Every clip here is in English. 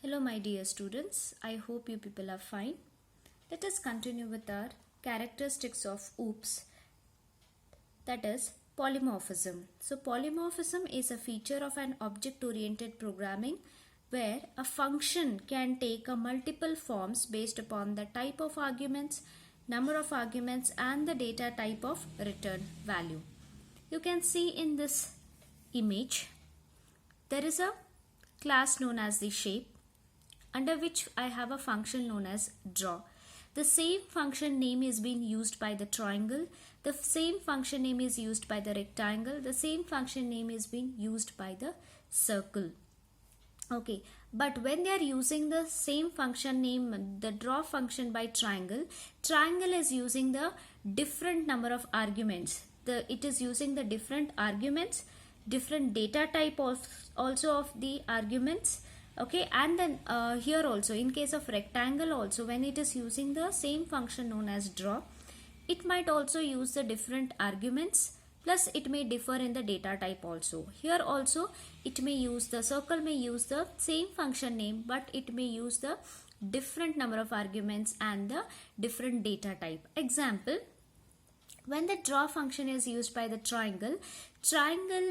Hello my dear students, I hope you people are fine. Let us continue with our characteristics of OOPS, that is polymorphism. So polymorphism is a feature of an object-oriented programming where a function can take a multiple forms based upon the type of arguments, number of arguments and the data type of return value. You can see in this image there is a class known as the shape, under which I have a function known as draw. The same function name is being used by the triangle, the same function name is used by the rectangle, the same function name is being used by the circle. Okay, but when they are using the same function name, the draw function by triangle is using the different number of arguments. It is using the different arguments, different data type also of the arguments. Okay, and then here also in case of rectangle also, when it is using the same function known as draw, it might also use the different arguments, plus it may differ in the data type also. Here also it may use, the circle may use the same function name, but it may use the different number of arguments and the different data type. Example, when the draw function is used by the triangle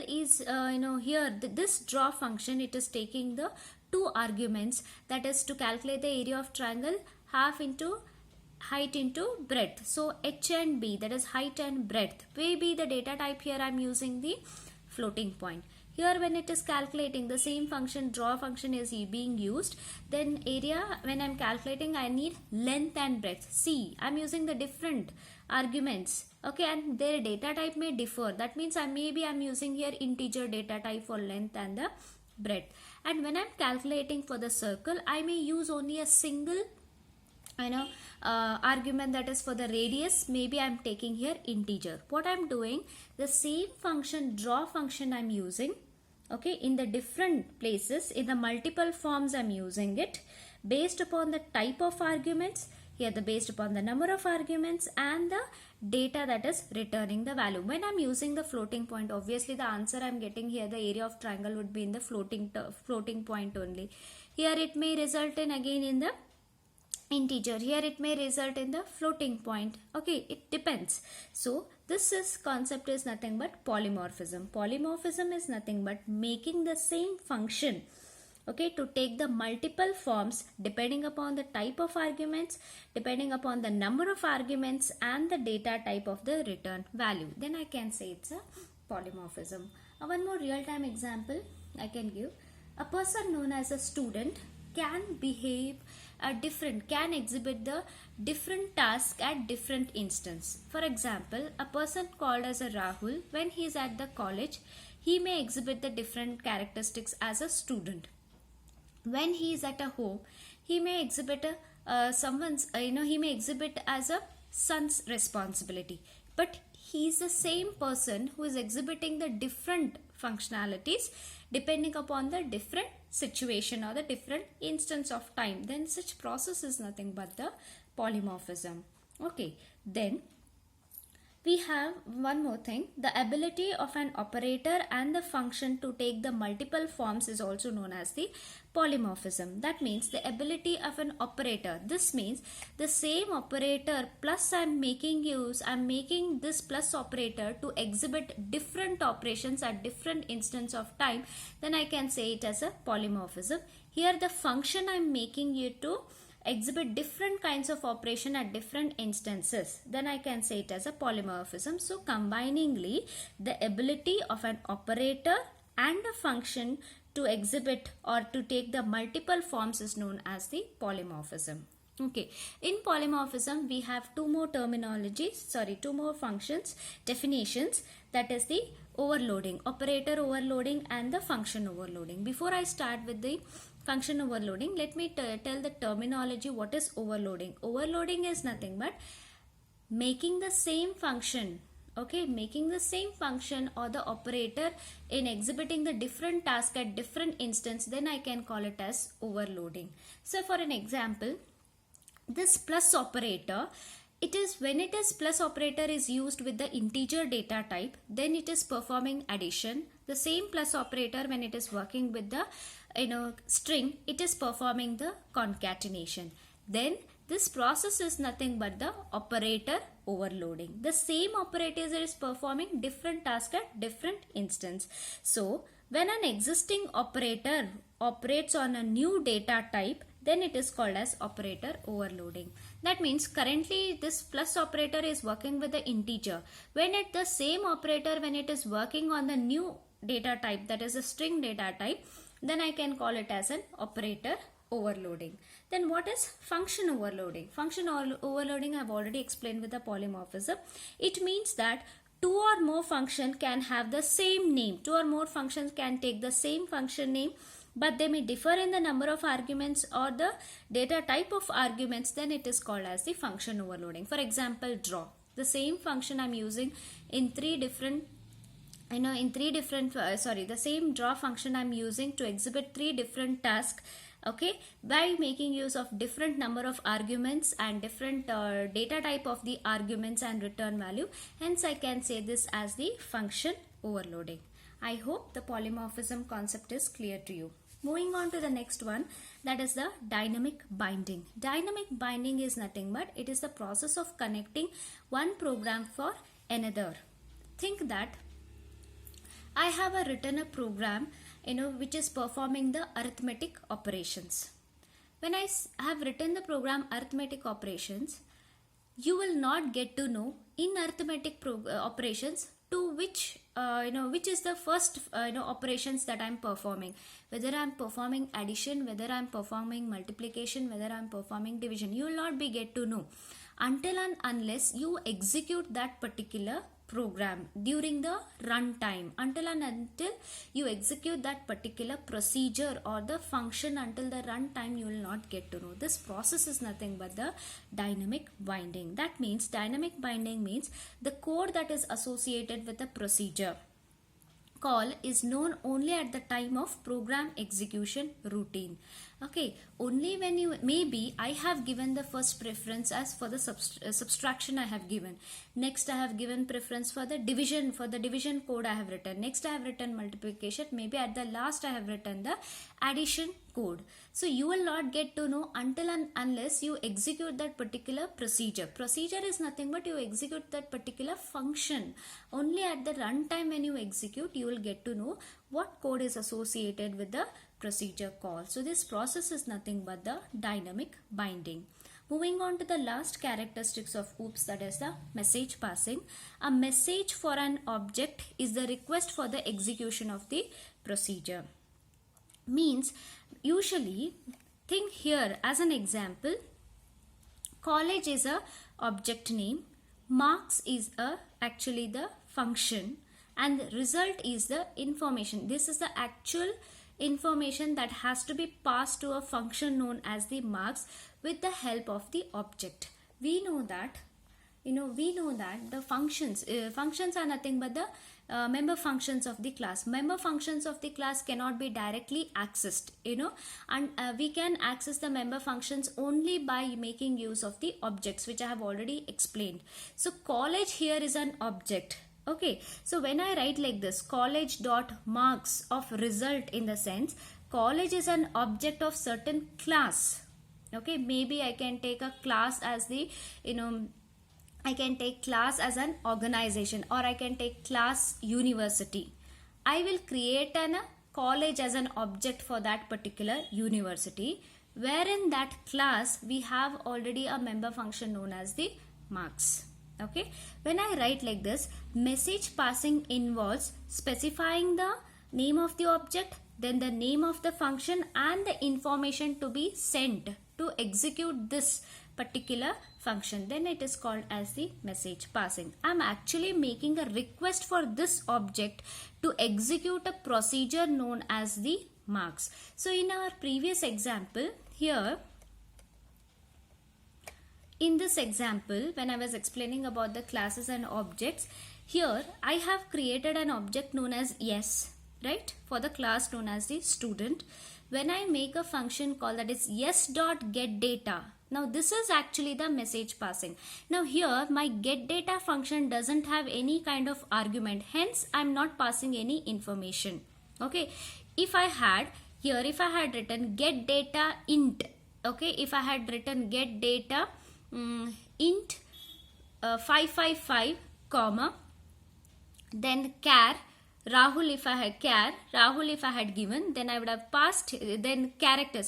is here this draw function, it is taking the two arguments, that is to calculate the area of triangle, half into height into breadth. So h and b, that is height and breadth. Maybe the data type here I am using the floating point. Here when it is calculating, the same function, draw function is being used, then area, when I am calculating, I need length and breadth. See, I am using the different arguments, okay, and their data type may differ. That means I am using here integer data type for length and the breadth. And when I am calculating for the circle, I may use only a single argument, that is for the radius. Maybe I am taking here integer. What I am doing, the same function, draw function I am using, okay, in the different places, in the multiple forms I am using it based upon the type of arguments, here based upon the number of arguments and the data that is returning the value. When I am using the floating point, obviously the answer I am getting here, the area of triangle would be in the floating point only. Here it may result in again in the integer, here it may result in the floating point. Okay, it depends. So this concept is nothing but polymorphism. Polymorphism is nothing but making the same function, okay, to take the multiple forms depending upon the type of arguments, depending upon the number of arguments and the data type of the return value. Then I can say it's a polymorphism. One more real-time example I can give. A person known as a student can behave can exhibit the different task at different instance. For example, a person called as a Rahul, when he is at the college, he may exhibit the different characteristics as a student. When he is at a home, he may exhibit he may exhibit as a son's responsibility. But he is the same person who is exhibiting the different functionalities depending upon the different situation or the different instance of time. Then such process is nothing but the polymorphism. Okay, then we have one more thing. The ability of an operator and the function to take the multiple forms is also known as the polymorphism. That means the ability of an operator. This means the same operator plus I'm making this plus operator to exhibit different operations at different instance of time. Then I can say it as a polymorphism. Here the function I'm making it to exhibit different kinds of operation at different instances, then I can say it as a polymorphism. So combiningly, the ability of an operator and a function to exhibit or to take the multiple forms is known as the polymorphism. Okay, in polymorphism we have two more functions, definitions, that is the overloading, operator overloading and the function overloading. Before I start with the function overloading, let me tell the terminology. What is overloading? Overloading is nothing but making the same function, okay, making the same function or the operator in exhibiting the different task at different instance, then I can call it as overloading. So for an example, this plus operator, when it is plus operator is used with the integer data type, then it is performing addition. The same plus operator when it is working with the string, it is performing the concatenation. Then this process is nothing but the operator overloading. The same operator is performing different tasks at different instance. So when an existing operator operates on a new data type, then it is called as operator overloading. That means currently this plus operator is working with the integer. When it the same operator, when it is working on the new data type, that is a string data type, then I can call it as an operator overloading. Then what is function overloading? Function overloading I have already explained with the polymorphism. It means that two or more function can have the same name. Two or more functions can take the same function name, but they may differ in the number of arguments or the data type of arguments. Then it is called as the function overloading. For example, draw. The same function I'm using in three different the same draw function I'm using to exhibit three different tasks, okay, by making use of different number of arguments and different data type of the arguments and return value. Hence I can say this as the function overloading. I hope the polymorphism concept is clear to you. Moving on to the next one, that is the dynamic binding. Dynamic binding is nothing but it is the process of connecting one program for another. Think that I have written a program which is performing the arithmetic operations. When I have written the program arithmetic operations, you will not get to know in arithmetic operations to which which is the first operations that I'm performing, whether I'm performing addition, whether I'm performing multiplication, whether I'm performing division. You will not be get to know until and unless you execute that particular program during the runtime. Until you execute that particular procedure or the function until the runtime, you will not get to know. This process is nothing but the dynamic binding. That means dynamic binding means the code that is associated with the procedure call is known only at the time of program execution routine. Okay, only when you, maybe I have given the first preference as for the subtraction I have given. Next I have given preference for the division code I have written. Next I have written multiplication. Maybe at the last I have written the addition code. So you will not get to know until and unless you execute that particular procedure. Procedure is nothing but you execute that particular function. Only at the runtime when you execute, you will get to know what code is associated with the procedure call. So this process is nothing but the dynamic binding. Moving on to the last characteristics of OOPS, that is the message passing. A message for an object is the request for the execution of the procedure. Means usually think here as an example, college is a object name, marks is actually the function, and the result is the information. This is the actual information that has to be passed to a function known as the marks with the help of the object. We know that the functions are nothing but the member functions of the class. Member functions of the class cannot be directly accessed, and we can access the member functions only by making use of the objects, which I have already explained. So college here is an object. Okay, so when I write like this, college dot marks of result, in the sense college is an object of certain class. Okay, maybe I can take a class as the I can take class as an organization, or I can take class university. I will create a college as an object for that particular university, wherein that class we have already a member function known as the marks. Okay, when I write like this, message passing involves specifying the name of the object, then the name of the function and the information to be sent to execute this particular function. Then it is called as the message passing. I'm actually making a request for this object to execute a procedure known as the marks. So in our previous example here, in this example, when I was explaining about the classes and objects, here I have created an object known as yes, right, for the class known as the student. When I make a function call that is yes.getData, now this is actually the message passing. Now here my getData function doesn't have any kind of argument, hence I'm not passing any information. Okay, if I had here if I had written get data int, okay, if I had written get data int 555 comma then char Rahul, if I had given, then I would have passed, then character,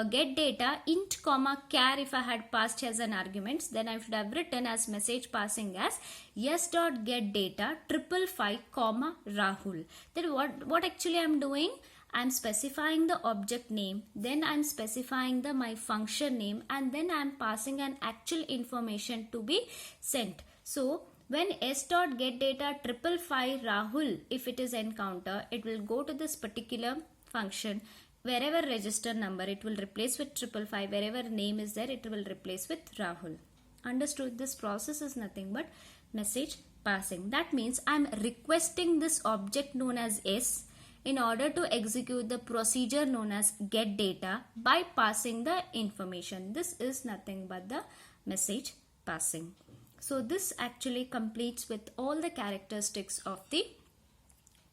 get data int comma char if I had passed as an argument, then I should have written as message passing as yes dot get data 555 comma Rahul. Then what actually I'm doing? I'm specifying the object name, then I'm specifying my function name, and then I'm passing an actual information to be sent. So when s dot get data 555 Rahul, if it is encounter, it will go to this particular function. Wherever register number, it will replace with 555. Wherever name is there, it will replace with Rahul. Understood? This process is nothing but message passing. That means I'm requesting this object known as s in order to execute the procedure known as get data by passing the information. This is nothing but the message passing. So this actually completes with all the characteristics of the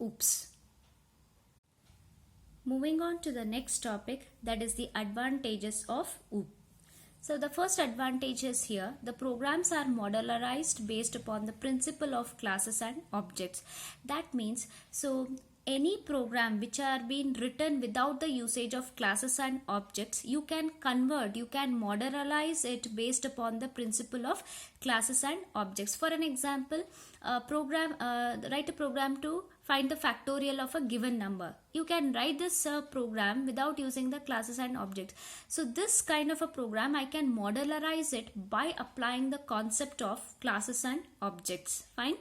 OOPS. Moving on to the next topic, that is the advantages of OOP. So the first advantage is here, the programs are modularized based upon the principle of classes and objects. That means, so any program which are being written without the usage of classes and objects, you can convert, you can modularize it based upon the principle of classes and objects. For an example, write a program to find the factorial of a given number. You can write this program without using the classes and objects. So this kind of a program, I can modularize it by applying the concept of classes and objects. Fine.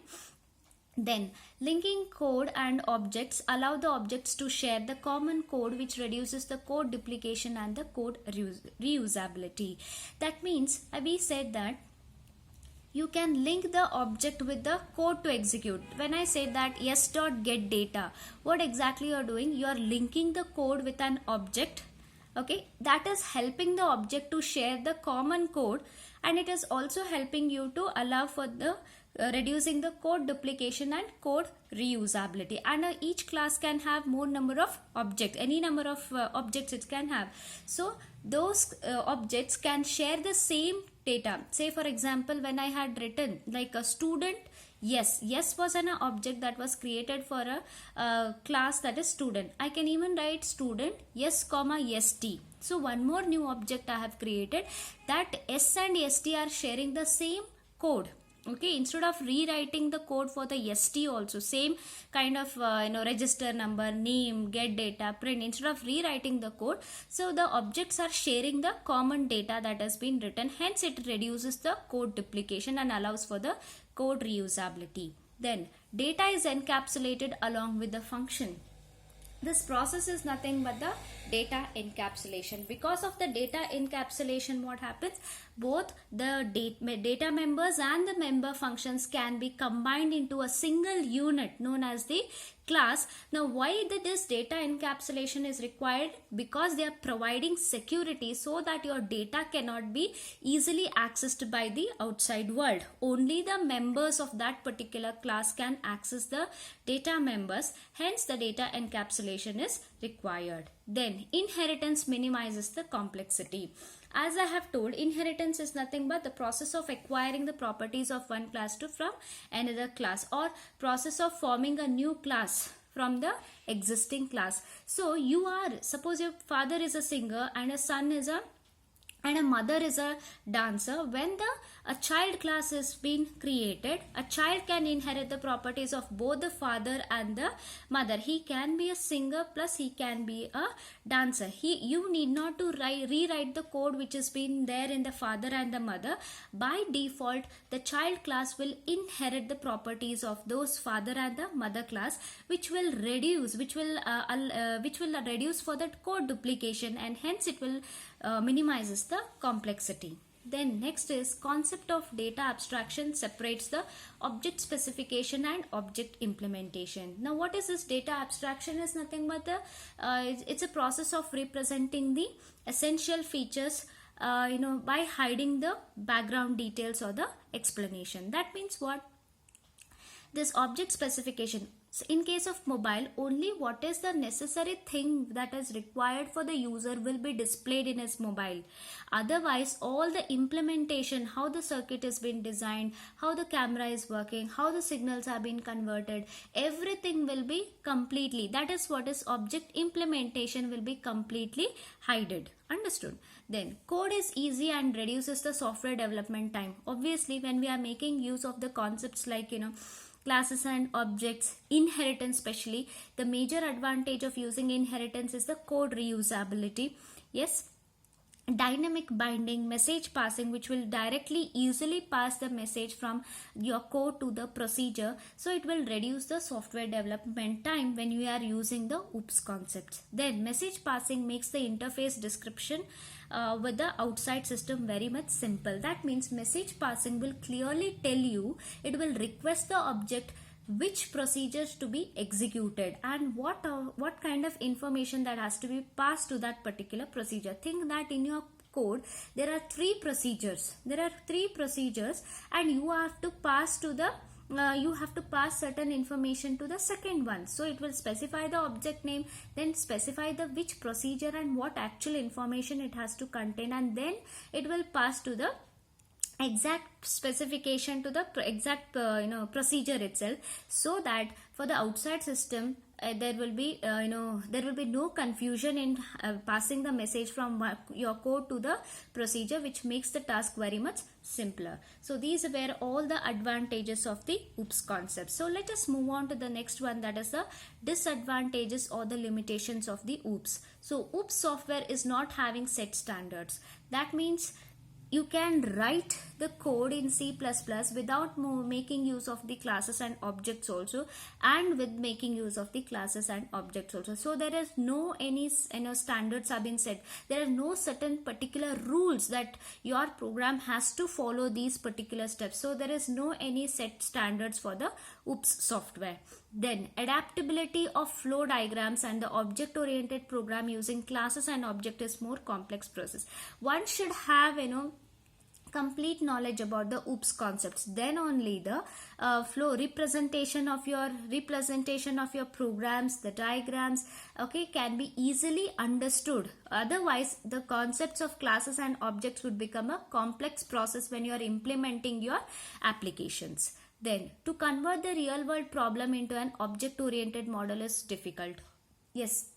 Then, linking code and objects allow the objects to share the common code, which reduces the code duplication and the code reusability. That means, we said that you can link the object with the code to execute. When I say that yes dot get data, what exactly you are doing? You are linking the code with an object. Okay, that is helping the object to share the common code, and it is also helping you to allow for the reducing the code duplication and code reusability. And each class can have more number of objects, any number of objects it can have. So those objects can share the same data. Say for example, when I had written like a student, yes was an object that was created for a class that is student. I can even write student yes comma st. So one more new object I have created, that s and st are sharing the same code. Okay, instead of rewriting the code for the st also, same kind of register number, name, get data, print, instead of rewriting the code, so the objects are sharing the common data that has been written, hence it reduces the code duplication and allows for the code reusability. Then data is encapsulated along with the function. This process is nothing but the data encapsulation. Because of the data encapsulation, what happens? Both the data members and the member functions can be combined into a single unit known as the class. Now, why this data encapsulation is required? Because they are providing security so that your data cannot be easily accessed by the outside world. Only the members of that particular class can access the data members. Hence, the data encapsulation is required. Then, inheritance minimizes the complexity. As I have told, inheritance is nothing but the process of acquiring the properties of one class from another class, or process of forming a new class from the existing class. So you are, suppose your father is a singer and a son is and a mother is a dancer. When a child class is being created, a child can inherit the properties of both the father and the mother. He can be a singer plus he can be a dancer. You need not to rewrite the code which has been there in the father and the mother. By default, the child class will inherit the properties of those father and the mother class, which will reduce for that code duplication, and hence it will minimizes the complexity. Then next is concept of data abstraction separates the object specification and object implementation. Now what is this data abstraction? Is nothing but it's a process of representing the essential features by hiding the background details or the explanation. That means what? This object specification, So in case of mobile, only what is the necessary thing that is required for the user will be displayed in his mobile. Otherwise, all the implementation, how the circuit has been designed, how the camera is working, how the signals have been converted, everything will be completely, that is what is object implementation will be completely hidden. Understood? Then code is easy and reduces the software development time. Obviously, when we are making use of the concepts like, classes and objects, inheritance especially, the major advantage of using inheritance is the code reusability. Yes, dynamic binding, message passing, which will directly easily pass the message from your code to the procedure, so it will reduce the software development time when you are using the OOPS concepts. Then message passing makes the interface description with the outside system very much simple. That means message passing will clearly tell you, it will request the object which procedures to be executed and what kind of information that has to be passed to that particular procedure. Think that in your code there are three procedures. And you have to pass to the certain information to the second one. So it will specify the object name, then specify the which procedure and what actual information it has to contain, and then it will pass to the exact specification to the exact procedure itself, so that for the outside system there will be no confusion in passing the message from your code to the procedure, which makes the task very much simpler. So these were all the advantages of the OOPS concept. So let us move on to the next one, that is the disadvantages or the limitations of the OOPS. So OOPS software is not having set standards. That means you can write the code in C++ without making use of the classes and objects also, and with making use of the classes and objects also. So there is no any standards have been set. There are no certain particular rules that your program has to follow these particular steps. So there is no any set standards for the OOPS software. Then adaptability of flow diagrams and the object oriented program using classes and object is more complex process. One should have complete knowledge about the OOPS concepts, then only the flow representation of your programs, the diagrams, can be easily understood. Otherwise the concepts of classes and objects would become a complex process when you are implementing your applications. Then to convert the real world problem into an object oriented model is difficult. Yes,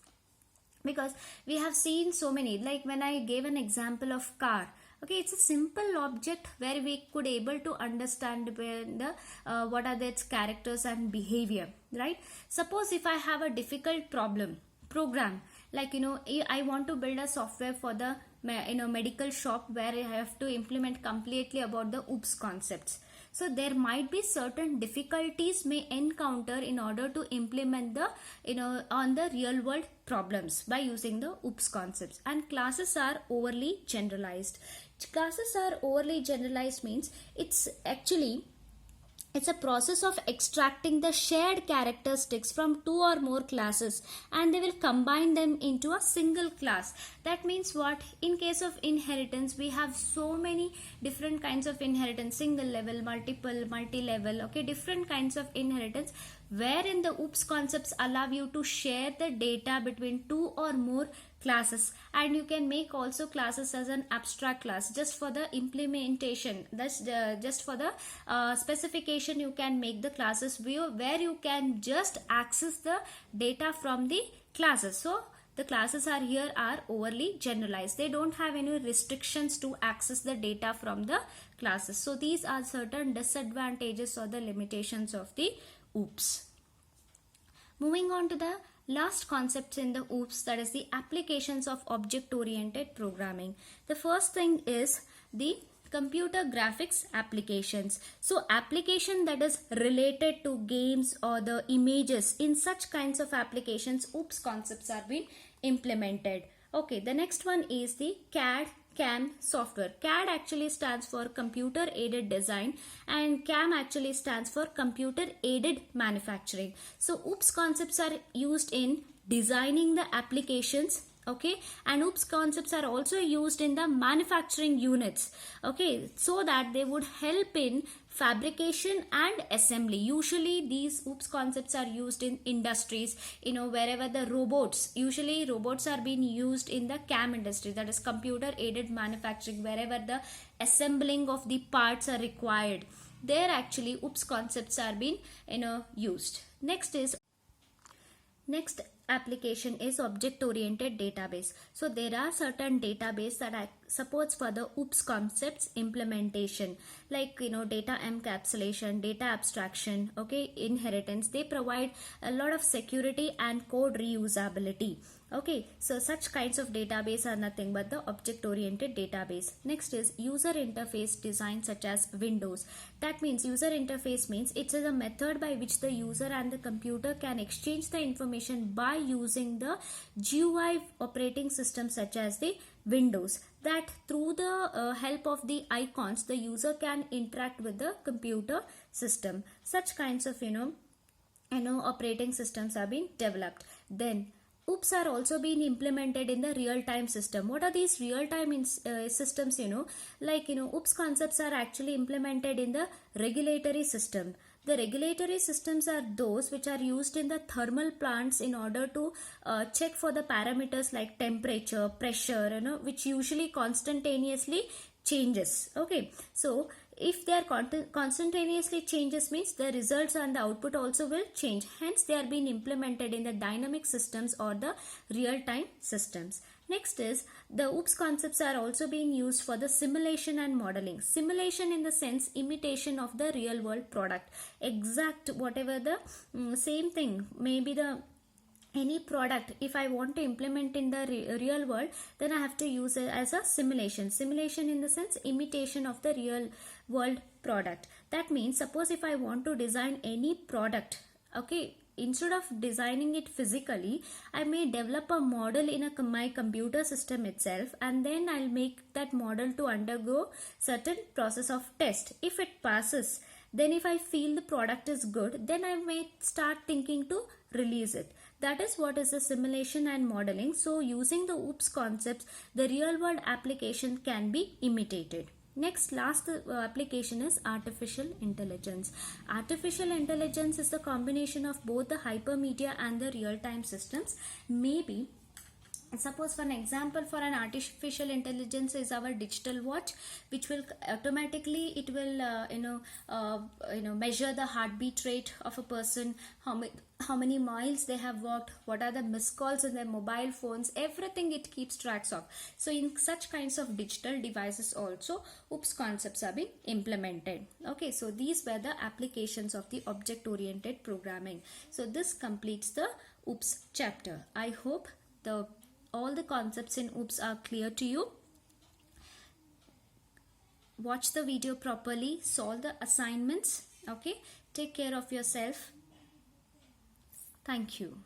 because we have seen so many, like when I gave an example of car. Okay, it's a simple object where we could able to understand what are its characters and behavior, right? Suppose if I have a difficult program, like I want to build a software for the medical shop where I have to implement completely about the OOPS concepts. So there might be certain difficulties may encounter in order to implement the on the real world problems by using the OOPS concepts. And classes are overly generalized. Classes are overly generalized means it's a process of extracting the shared characteristics from two or more classes, and they will combine them into a single class. That means what? In case of inheritance, we have so many different kinds of inheritance, single level, multiple, multi-level, different kinds of inheritance, wherein the OOPS concepts allow you to share the data between two or more classes, and you can make also classes as an abstract class just for the implementation. That's just for the specification. You can make the classes where you can just access the data from the classes. So the classes are overly generalized. They don't have any restrictions to access the data from the classes. So these are certain disadvantages or the limitations of the OOPS. Moving on to the last concepts in the OOPS, that is the applications of object-oriented programming. The first thing is the computer graphics applications. So application that is related to games or the images, in such kinds of applications OOPS concepts are being implemented. Okay, the next one is the CAM software. CAD actually stands for computer aided design, and CAM actually stands for computer aided manufacturing. So OOPS concepts are used in designing the applications Okay, and OOPS concepts are also used in the manufacturing units, okay, so that they would help in fabrication and assembly. Usually these OOPS concepts are used in industries, wherever the usually robots are being used in the CAM industry, that is computer aided manufacturing, wherever the assembling of the parts are required. There actually OOPS concepts are being used. Next application is object oriented database. So there are certain database that supports for the OOPS concepts implementation, like data encapsulation, data abstraction, okay, inheritance. They provide a lot of security and code reusability. Okay, so such kinds of database are nothing but the object oriented database. Next is user interface design, such as Windows. That means user interface means it is a method by which the user and the computer can exchange the information by using the GUI operating system such as the Windows. That through the help of the icons, the user can interact with the computer system. Such kinds of operating systems have been developed. Then OOPS are also being implemented in the real-time system. What are these real-time systems? OOPS concepts are actually implemented in the regulatory system. The regulatory systems are those which are used in the thermal plants in order to check for the parameters like temperature, pressure, which usually constantly changes. Okay, so if they are constantly changes, means the results and the output also will change. Hence they are being implemented in the dynamic systems or the real-time systems. Next is the OOPS concepts are also being used for the simulation and modeling. Simulation in the sense imitation of the real world product. Exact whatever the same thing, maybe the any product, if I want to implement in the real world, then I have to use it as a simulation. Simulation in the sense imitation of the real world product. That means suppose if I want to design any product, okay, instead of designing it physically, I may develop a model in my computer system itself, and then I'll make that model to undergo certain process of test. If it passes, then if I feel the product is good, then I may start thinking to release it. That is what is the simulation and modeling. So using the OOPS concepts, the real world application can be imitated. Last application is artificial intelligence. Artificial intelligence is the combination of both the hypermedia and the real-time systems. Maybe suppose for an example for an artificial intelligence is our digital watch, which will automatically it will measure the heartbeat rate of a person, how many miles they have walked, what are the missed calls in their mobile phones, everything it keeps tracks of. So in such kinds of digital devices also OOPS concepts are being implemented. Okay, so these were the applications of the object oriented programming. So this completes the OOPS chapter. I hope all the concepts in OOPS are clear to you. Watch the video properly, solve the assignments. Okay, take care of yourself. Thank you.